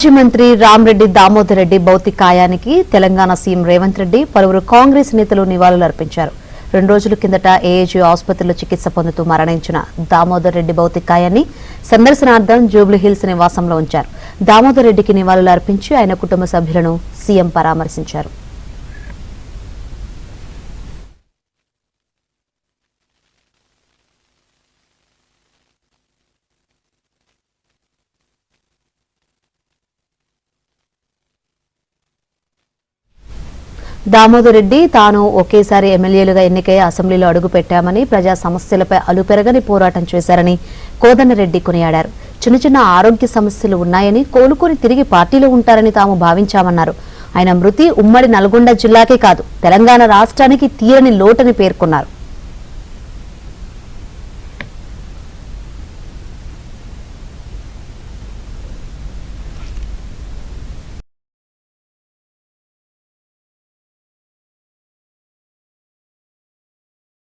మాజీ మంత్రి రామరెడ్డి దామోదర్ రెడ్డి భౌతికాయానికి తెలంగాణ సీఎం రేవంత్ రెడ్డి పలువురు కాంగ్రెస్ నేతలు నివాళులర్పించారు. 2 రోజుల కిందట ఏఏజీ ఆసుపత్రిలో చికిత్స పొందుతూ మరణించిన దామోదర్ రెడ్డి భౌతికాయాన్ని సందర్శనార్థం జూబ్లీహిల్స్ నివాసంలో ఉంచారు. దామోదర్ రెడ్డికి నివాళులర్పించి ఆయన కుటుంబ సభ్యులను సీఎం పరామర్శించారు. దామోదర్ రెడ్డి తాను ఒకేసారి ఎమ్మెల్యేలుగా ఎన్నికై అసెంబ్లీలో అడుగుపెట్టామని, ప్రజా సమస్యలపై అలుపెరగని పోరాటం చేశారని కోదండరెడ్డి కొనియాడారు. చిన్న ఆరోగ్య సమస్యలు ఉన్నాయని, కోలుకొని తిరిగి పార్టీలో ఉంటారని తాము భావించామన్నారు. ఆయన మృతి ఉమ్మడి నల్గొండ జిల్లాకే కాదు తెలంగాణ రాష్ట్రానికి తీరని లోటని పేర్కొన్నారు.